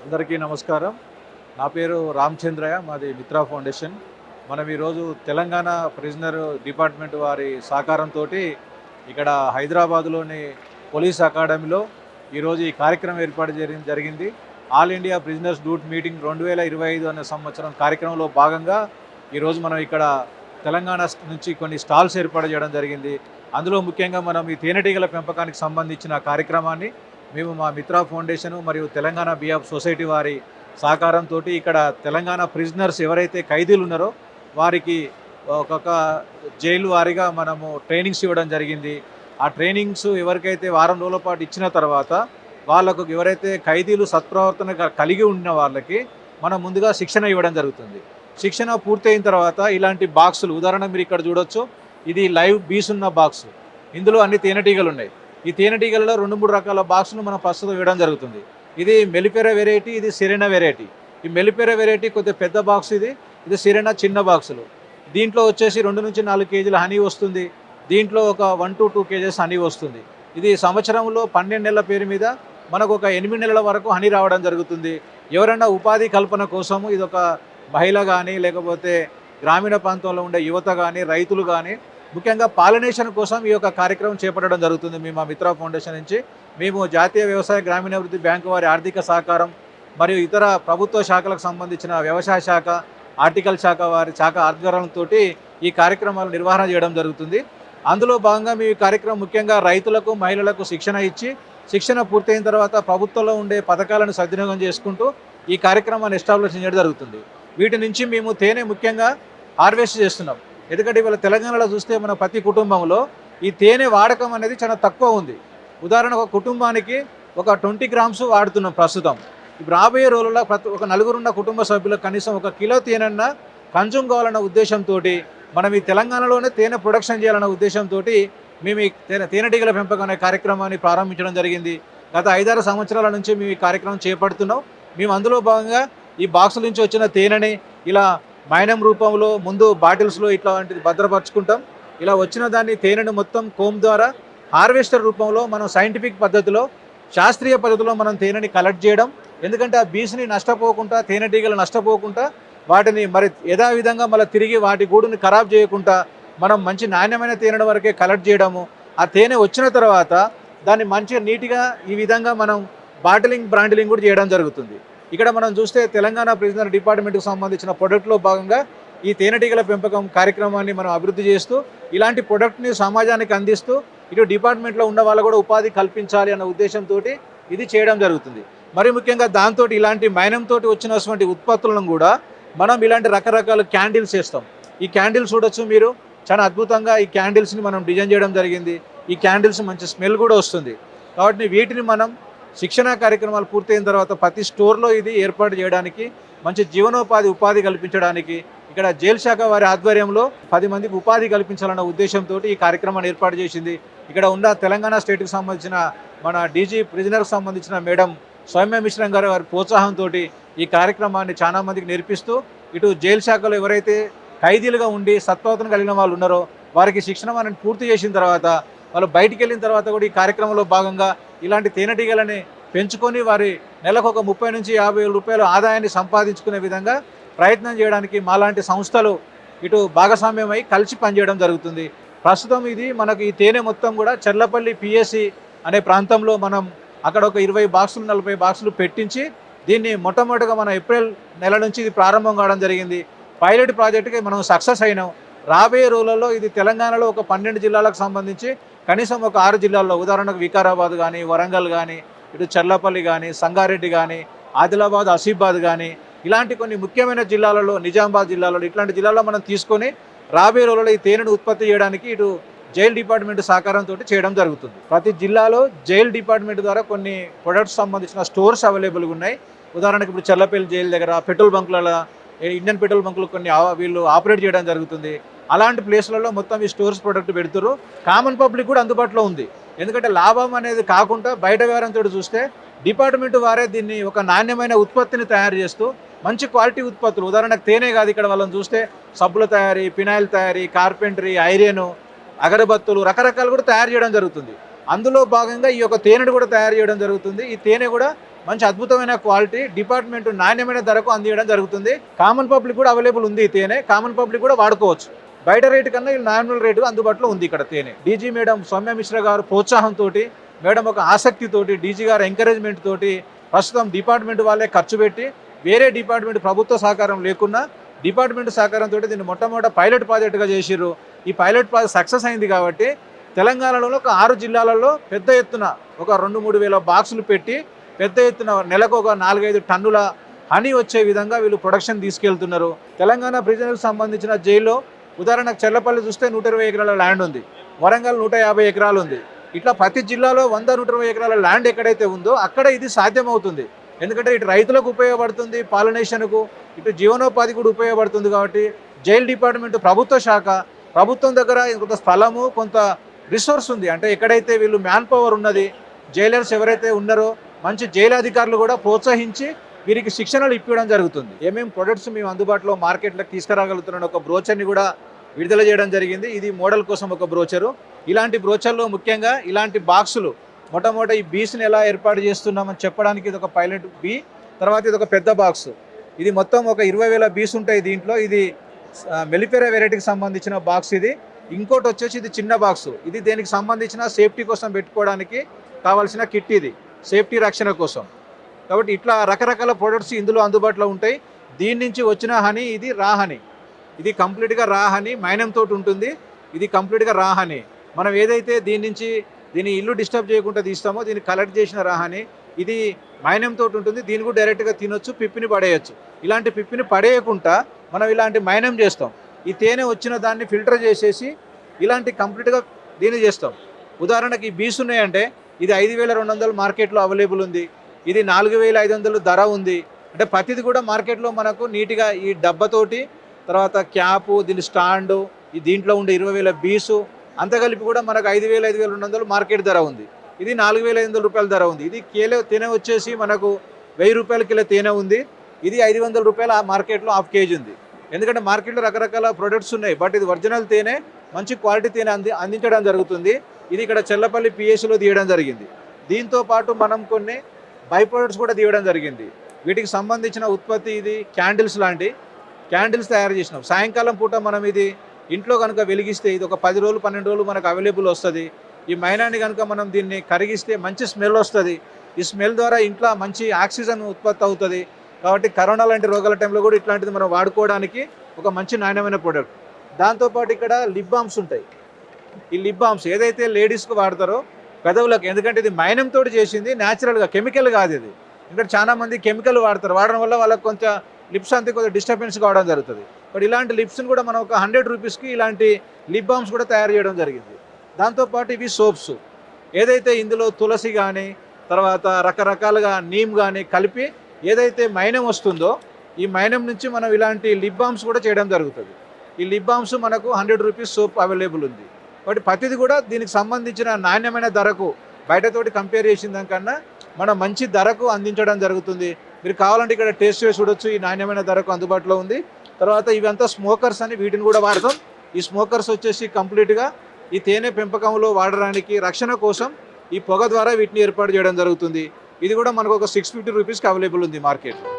అందరికీ నమస్కారం. నా పేరు రామచంద్రయ్య. మాది మిత్రా ఫౌండేషన్. మనం ఈరోజు తెలంగాణ ప్రిజనర్ డిపార్ట్మెంట్ వారి సహకారంతోటి ఇక్కడ హైదరాబాద్‌లోని పోలీస్ అకాడమీలో ఈరోజు ఈ కార్యక్రమం ఏర్పాటు జరిగింది. ఆల్ ఇండియా ప్రిజనర్స్ డూట్ మీటింగ్ 2025 అనే సంవత్సరం కార్యక్రమంలో భాగంగా ఈరోజు మనం ఇక్కడ తెలంగాణ నుంచి కొన్ని స్టాల్స్ ఏర్పాటు చేయడం జరిగింది. అందులో ముఖ్యంగా మనం ఈ తేనెటీగల పెంపకానికి సంబంధించిన కార్యక్రమాన్ని మేము మా మిత్రా ఫౌండేషన్ మరియు తెలంగాణ బిహాఫ్ సొసైటీ వారి సహకారంతో ఇక్కడ తెలంగాణ ప్రిజనర్స్ ఎవరైతే ఖైదీలు ఉన్నారో వారికి ఒక్కొక్క జైలు వారీగా మనము ట్రైనింగ్స్ ఇవ్వడం జరిగింది. ఆ ట్రైనింగ్స్ ఎవరికైతే వారం రోజుల పాటు ఇచ్చిన తర్వాత వాళ్ళకు ఎవరైతే ఖైదీలు సత్ప్రవర్తన కలిగి ఉన్న వాళ్ళకి మనం ముందుగా శిక్షణ ఇవ్వడం జరుగుతుంది. శిక్షణ పూర్తయిన తర్వాత ఇలాంటి బాక్సులు, ఉదాహరణ మీరు ఇక్కడ చూడొచ్చు, ఇది లైవ్ బీస్ ఉన్న బాక్స్. ఇందులో అన్ని తేనెటీగలు ఉన్నాయి. ఈ తేనెటీగలలో 2-3 రకాల బాక్సులు మనం ప్రస్తుతం ఇవ్వడం జరుగుతుంది. ఇది మెలిపెరా వెరైటీ, ఇది సిరెనా వెరైటీ. ఈ మెలిపెరా వెరైటీ కొద్దిగా పెద్ద బాక్స్, ఇది సిరెనా చిన్న బాక్సులు. దీంట్లో వచ్చేసి 2-4 కేజీల హనీ వస్తుంది. దీంట్లో ఒక 1-2 కేజెస్ హనీ వస్తుంది. ఇది సంవత్సరంలో 12 నెలల పేరు మీద మనకు ఒక 8 నెలల వరకు హనీ రావడం జరుగుతుంది. ఎవరైనా ఉపాధి కల్పన కోసము ఇదొక మహిళ కానీ, లేకపోతే గ్రామీణ ప్రాంతంలో ఉండే యువత కానీ, రైతులు కానీ ముఖ్యంగా పాలినేషన్ కోసం ఈ యొక్క కార్యక్రమం చేపట్టడం జరుగుతుంది. మేము మా మిత్రా ఫౌండేషన్ నుంచి మేము జాతీయ వ్యవసాయ గ్రామీణాభివృద్ధి బ్యాంకు వారి ఆర్థిక సహకారం మరియు ఇతర ప్రభుత్వ శాఖలకు సంబంధించిన వ్యవసాయ శాఖ, ఆర్టికల్ శాఖ వారి శాఖ ఆధ్వర్యంతో ఈ కార్యక్రమాలు నిర్వహణ చేయడం జరుగుతుంది. అందులో భాగంగా మీ కార్యక్రమం ముఖ్యంగా రైతులకు, మహిళలకు శిక్షణ ఇచ్చి, శిక్షణ పూర్తయిన తర్వాత ప్రభుత్వంలో ఉండే పథకాలను సద్వినియోగం చేసుకుంటూ ఈ కార్యక్రమాన్ని ఎస్టాబ్లిష్ చేయడం జరుగుతుంది. వీటి నుంచి మేము తేనె ముఖ్యంగా హార్వెస్ట్ చేస్తున్నాం. ఎందుకంటే ఇవాళ తెలంగాణలో చూస్తే మన ప్రతి కుటుంబంలో ఈ తేనె వాడకం అనేది చాలా తక్కువ ఉంది. ఉదాహరణకు ఒక కుటుంబానికి ఒక 20 గ్రామ్స్ వాడుతున్నాం ప్రస్తుతం. ఇప్పుడు రాబోయే రోజుల్లో ఒక నలుగురున్న కుటుంబ సభ్యులకు కనీసం 1 కిలో తేనెన్న కన్జ్యూమ్ కావాలన్న ఉద్దేశంతో మనం ఈ తెలంగాణలోనే తేనె ప్రొడక్షన్ చేయాలన్న ఉద్దేశంతో మేము ఈ తేనెటీగల పెంపకం అనే కార్యక్రమాన్ని ప్రారంభించడం జరిగింది. గత 5-6 సంవత్సరాల నుంచి మేము ఈ కార్యక్రమం చేపడుతున్నాం. మేము అందులో భాగంగా ఈ బాక్సుల నుంచి వచ్చిన తేనెని ఇలా మైనం రూపంలో ముందు బాటిల్స్లో ఇట్లాంటిది భద్రపరుచుకుంటాం. ఇలా వచ్చిన దాన్ని తేనెను మొత్తం కోమ్ ద్వారా హార్వెస్టర్ రూపంలో మనం సైంటిఫిక్ పద్ధతిలో, శాస్త్రీయ పద్ధతిలో మనం తేనెని కలెక్ట్ చేయడం. ఎందుకంటే ఆ బీస్ని నష్టపోకుండా, తేనెటీగలు నష్టపోకుండా వాటిని మరి యథావిధంగా మళ్ళీ తిరిగి వాటి గూడుని ఖరాబ్ చేయకుండా మనం మంచి నాణ్యమైన తేనె వరకే కలెక్ట్ చేయడము. ఆ తేనె వచ్చిన తర్వాత దాన్ని మంచిగా నీట్గా ఈ విధంగా మనం బాటిలింగ్, బ్రాండిలింగ్ కూడా చేయడం జరుగుతుంది. ఇక్కడ మనం చూస్తే తెలంగాణ ప్రిజనర్ డిపార్ట్మెంట్కి సంబంధించిన ప్రొడక్ట్లో భాగంగా ఈ తేనెటీగల పెంపకం కార్యక్రమాన్ని మనం అభివృద్ధి చేస్తూ ఇలాంటి ప్రొడక్ట్ని సమాజానికి అందిస్తూ ఇటు డిపార్ట్మెంట్లో ఉన్న వాళ్ళు కూడా ఉపాధి కల్పించాలి అన్న ఉద్దేశంతో ఇది చేయడం జరుగుతుంది. మరి ముఖ్యంగా దాంతో ఇలాంటి మైనంతో వచ్చినటువంటి ఉత్పత్తులను కూడా మనం ఇలాంటి రకరకాల క్యాండిల్స్ చేస్తాం. ఈ క్యాండిల్స్ చూడొచ్చు మీరు, చాలా అద్భుతంగా ఈ క్యాండిల్స్ని మనం డిజైన్ చేయడం జరిగింది. ఈ క్యాండిల్స్ మంచి స్మెల్ కూడా వస్తుంది. కాబట్టి వీటిని మనం శిక్షణా కార్యక్రమాలు పూర్తయిన తర్వాత ప్రతి స్టోర్లో ఇది ఏర్పాటు చేయడానికి, మంచి ఉపాధి కల్పించడానికి ఇక్కడ జైలు శాఖ వారి ఆధ్వర్యంలో 10 మందికి ఉపాధి కల్పించాలన్న ఉద్దేశంతో ఈ కార్యక్రమాన్ని ఏర్పాటు చేసింది. ఇక్కడ ఉన్న తెలంగాణ స్టేట్కి సంబంధించిన మన డీజీ ప్రిజనర్కి సంబంధించిన మేడం సౌమ్య మిశ్రం గారు వారి ప్రోత్సాహంతో ఈ కార్యక్రమాన్ని చాలా మందికి నేర్పిస్తూ ఇటు జైలు శాఖలో ఎవరైతే ఖైదీలుగా ఉండి సత్ప్రవర్తన కలిగిన వాళ్ళు ఉన్నారో వారికి శిక్షణ మనం పూర్తి చేసిన తర్వాత వాళ్ళు బయటికి వెళ్ళిన తర్వాత కూడా ఈ కార్యక్రమంలో భాగంగా ఇలాంటి తేనెటీగలని పెంచుకొని వారి నెలకు ఒక 30 నుంచి 50 రూపాయలు ఆదాయాన్ని సంపాదించుకునే విధంగా ప్రయత్నం చేయడానికి మాలాంటి సంస్థలు ఇటు భాగస్వామ్యమై కలిసి పనిచేయడం జరుగుతుంది. ప్రస్తుతం ఇది మనకు ఈ తేనె మొత్తం కూడా చర్లపల్లి పిఎస్సి అనే ప్రాంతంలో మనం అక్కడ ఒక 20 బాక్సులు 40 బాక్సులు పెట్టించి దీన్ని మొట్టమొదటిగా మనం ఏప్రిల్ నెల నుంచి ఇది ప్రారంభం కావడం జరిగింది. పైలట్ ప్రాజెక్టుకి మనం సక్సెస్ అయినాం. రాబోయే రోజులలో ఇది తెలంగాణలో ఒక 12 జిల్లాలకు సంబంధించి కనీసం ఒక 6 జిల్లాల్లో, ఉదాహరణకు వికారాబాద్ కానీ, వరంగల్ కానీ, ఇటు చర్లపల్లి కానీ, సంగారెడ్డి కానీ, ఆదిలాబాద్, ఆసిఫాబాద్ కానీ ఇలాంటి కొన్ని ముఖ్యమైన జిల్లాలలో, నిజామాబాద్ జిల్లాలో ఇట్లాంటి జిల్లాల్లో మనం తీసుకొని రాబోయే రోజుల్లో ఈ తేనెను ఉత్పత్తి చేయడానికి ఇటు జైల్ డిపార్ట్మెంట్ సహకారంతో చేయడం జరుగుతుంది. ప్రతి జిల్లాలో జైల్ డిపార్ట్మెంట్ ద్వారా కొన్ని ప్రొడక్ట్స్ సంబంధించిన స్టోర్స్ అవైలబుల్గా ఉన్నాయి. ఉదాహరణకు ఇప్పుడు చర్లపల్లి జైలు దగ్గర పెట్రోల్ బంకులలో, ఇండియన్ పెట్రోల్ బంకులు కొన్ని వీళ్ళు ఆపరేట్ చేయడం జరుగుతుంది. అలాంటి ప్లేస్లలో మొత్తం ఈ స్టోర్స్ ప్రొడక్ట్ పెడుతున్నారు. కామన్ పబ్లిక్ కూడా అందుబాటులో ఉంది. ఎందుకంటే లాభం అనేది కాకుండా బయట వ్యవహారంతో చూస్తే డిపార్ట్మెంట్ వారే దీన్ని ఒక నాణ్యమైన ఉత్పత్తిని తయారు చేస్తూ మంచి క్వాలిటీ ఉత్పత్తులు, ఉదాహరణకు తేనె కాదు, ఇక్కడ వాళ్ళని చూస్తే సబ్బుల తయారీ, ఫినాయిల్ తయారీ, కార్పెంటరీ, ఐరన్, అగరబత్తులు రకరకాలు కూడా తయారు చేయడం జరుగుతుంది. అందులో భాగంగా ఈ యొక్క తేనెను కూడా తయారు చేయడం జరుగుతుంది. ఈ తేనె కూడా మంచి అద్భుతమైన క్వాలిటీ డిపార్ట్మెంట్ నాణ్యమైన ధరకు అందించడం జరుగుతుంది. కామన్ పబ్లిక్ కూడా అవైలబుల్ ఉంది. ఈ తేనె కామన్ పబ్లిక్ కూడా వాడుకోవచ్చు. బయట రేటు కన్నా ఈ నార్మల్ రేటు అందుబాటులో ఉంది ఇక్కడ తేనె. డీజీ మేడం సౌమ్య మిశ్రా గారు ప్రోత్సాహంతో, మేడం ఒక ఆసక్తితోటి, డీజీ గారు ఎంకరేజ్మెంట్ తోటి ప్రస్తుతం డిపార్ట్మెంట్ వాళ్ళే ఖర్చు పెట్టి, వేరే డిపార్ట్మెంట్ ప్రభుత్వ సహకారం లేకున్నా డిపార్ట్మెంట్ సహకారంతో దీన్ని మొట్టమొదటి పైలట్ ప్రాజెక్టుగా చేసిర్రు. ఈ పైలట్ ప్రాజెక్ట్ సక్సెస్ అయింది కాబట్టి తెలంగాణలో ఒక 6 జిల్లాలలో పెద్ద ఎత్తున ఒక 2-3 వేల బాక్సులు పెట్టి పెద్ద ఎత్తున నెలకు ఒక 4-5 టన్నుల హనీ వచ్చే విధంగా వీళ్ళు ప్రొడక్షన్ తీసుకెళ్తున్నారు. తెలంగాణ ప్రిజనర్కి సంబంధించిన జైల్లో ఉదాహరణకు చెర్లపల్లి చూస్తే 120 ఎకరాల ల్యాండ్ ఉంది, వరంగల్ 150 ఎకరాలు ఉంది. ఇట్లా ప్రతి జిల్లాలో 100-120 ఎకరాల ల్యాండ్ ఎక్కడైతే ఉందో అక్కడ ఇది సాధ్యమవుతుంది. ఎందుకంటే ఇటు రైతులకు ఉపయోగపడుతుంది, పాలినేషన్కు, ఇటు జీవనోపాధి కూడా ఉపయోగపడుతుంది. కాబట్టి జైల్ డిపార్ట్మెంట్ ప్రభుత్వ శాఖ, ప్రభుత్వం దగ్గర కొంత స్థలము, కొంత రిసోర్స్ ఉంది. అంటే ఎక్కడైతే వీళ్ళు మ్యాన్ పవర్ ఉన్నది, జైలర్స్ ఎవరైతే ఉన్నారో మంచి జైలు అధికారులు కూడా ప్రోత్సహించి వీరికి శిక్షణలు ఇప్పించడం జరుగుతుంది. ఏమేమి ప్రొడక్ట్స్ మేము అందుబాటులో మార్కెట్లోకి తీసుకురాగలుగుతున్న ఒక బ్రోచర్ని కూడా విడుదల చేయడం జరిగింది. ఇది మోడల్ కోసం ఒక బ్రోచరు. ఇలాంటి బ్రోచర్లో ముఖ్యంగా ఇలాంటి బాక్సులు మొట్టమొదటి ఈ బీస్ని ఎలా ఏర్పాటు చేస్తున్నామని చెప్పడానికి ఇది ఒక పైలట్ బీ. తర్వాత ఇది ఒక పెద్ద బాక్స్. ఇది మొత్తం ఒక 20,000 బీస్ ఉంటాయి దీంట్లో. ఇది మెలిఫెరా వెరైటీకి సంబంధించిన బాక్స్ ఇది. ఇంకోటి వచ్చేసి ఇది చిన్న బాక్స్. ఇది దేనికి సంబంధించిన సేఫ్టీ కోసం పెట్టుకోవడానికి కావాల్సిన కిట్, ఇది సేఫ్టీ రక్షణ కోసం. కాబట్టి ఇట్లా రకరకాల ప్రొడక్ట్స్ ఇందులో అందుబాటులో ఉంటాయి. దీని నుంచి వచ్చిన హనీ ఇది రా హనీ. ఇది కంప్లీట్గా రా హనీ, మైనం తోటి ఉంటుంది. ఇది కంప్లీట్గా రా హనీ. మనం ఏదైతే దీని ఇల్లు డిస్టర్బ్ చేయకుండా తీస్తామో దీన్ని కలెక్ట్ చేసిన రా హనీ. ఇది మైనం తోటి ఉంటుంది. దీన్ని కూడా డైరెక్ట్గా తినొచ్చు, పిప్పిని పడేయచ్చు. ఇలాంటి పిప్పిని పడేయకుండా మనం ఇలాంటి మైనం చేస్తాం. ఈ తేనె వచ్చిన దాన్ని ఫిల్టర్ చేసేసి ఇలాంటి కంప్లీట్గా దీన్ని చేస్తాం. ఉదాహరణకి ఈ బీస్ ఉన్నాయంటే ఇది 5,200 మార్కెట్లో అవైలబుల్ ఉంది. ఇది 4,500 ధర ఉంది. అంటే ప్రతిది కూడా మార్కెట్లో మనకు నీట్గా ఈ డబ్బతోటి, తర్వాత క్యాపు, దీని స్టాండు, దీంట్లో ఉండే 20,000 బీసు అంత కలిపి కూడా మనకు 5,000-5,200 మార్కెట్ ధర ఉంది. ఇది 4,500 రూపాయల ధర ఉంది. ఇది కిలో తేనె వచ్చేసి మనకు 1,000 రూపాయల కిలో తేనె ఉంది. ఇది 500 రూపాయల మార్కెట్లో హాఫ్ కేజీ ఉంది. ఎందుకంటే మార్కెట్లో రకరకాల ప్రొడక్ట్స్ ఉన్నాయి, బట్ ఇది ఒరిజినల్ తేనె, మంచి క్వాలిటీ తేనె అందించడం జరుగుతుంది. ఇది ఇక్కడ చెల్లపల్లి పిఎస్లో తీయడం జరిగింది. దీంతో పాటు మనం కొన్ని బై ప్రొడక్ట్స్ కూడా తీయడం జరిగింది. వీటికి సంబంధించిన ఉత్పత్తి ఇది క్యాండిల్స్ లాంటి క్యాండిల్స్ తయారు చేసినాం. సాయంకాలం పూట మనం ఇది ఇంట్లో కనుక వెలిగిస్తే ఇది ఒక 10 రోజులు 12 రోజులు మనకు అవైలబుల్ వస్తుంది. ఈ మైనాన్ని కనుక మనం దీన్ని కరిగిస్తే మంచి స్మెల్ వస్తుంది. ఈ స్మెల్ ద్వారా ఇంట్లో మంచి ఆక్సిజన్ ఉత్పత్తి అవుతుంది. కాబట్టి కరోనా లాంటి రోగాల టైంలో కూడా ఇట్లాంటిది మనం వాడుకోవడానికి ఒక మంచి నాణ్యమైన ప్రోడక్ట్. దాంతోపాటు ఇక్కడ లిప్ బామ్స్ ఉంటాయి. ఈ లిప్ బామ్స్ ఏదైతే లేడీస్కి వాడతారో పెదవులకు, ఎందుకంటే ఇది మైనంతో చేసింది, న్యాచురల్గా, కెమికల్ కాదు ఇది. ఎందుకంటే చాలామంది కెమికల్ వాడతారు, వాడడం వల్ల వాళ్ళకి కొంచెం లిప్స్ అంతే కొంచెం డిస్టర్బెన్స్ కావడం జరుగుతుంది. బట్ ఇలాంటి లిప్స్ని కూడా మనం ఒక 100 రూపీస్కి ఇలాంటి లిప్ బామ్స్ కూడా తయారు చేయడం జరిగింది. దాంతోపాటు ఇవి సోప్స్, ఏదైతే ఇందులో తులసి కానీ తర్వాత రకరకాలుగా నీమ్ కానీ కలిపి ఏదైతే మైనం వస్తుందో ఈ మైనం నుంచి మనం ఇలాంటి లిప్ బామ్స్ కూడా చేయడం జరుగుతుంది. ఈ లిప్ బామ్స్ మనకు 100 రూపీస్ సోప్ అవైలబుల్ ఉంది. బట్ ప్రతిది కూడా దీనికి సంబంధించిన నాణ్యమైన ధరకు బయటతోటి కంపేర్ చేసిన దానికన్నా మనం మంచి ధరకు అందించడం జరుగుతుంది. మీరు కావాలంటే ఇక్కడ టేస్ట్ చేసి చూడొచ్చు. ఈ నాణ్యమైన ధరకు అందుబాటులో ఉంది. తర్వాత ఇవంతా స్మోకర్స్ అని వీటిని కూడా వాడతాం. ఈ స్మోకర్స్ వచ్చేసి కంప్లీట్గా ఈ తేనె పెంపకంలో వాడడానికి రక్షణ కోసం ఈ పొగ ద్వారా వీటిని ఏర్పాటు చేయడం జరుగుతుంది. ఇది కూడా మనకు ఒక 650 రూపీస్కి అవైలబుల్ ఉంది మార్కెట్లో.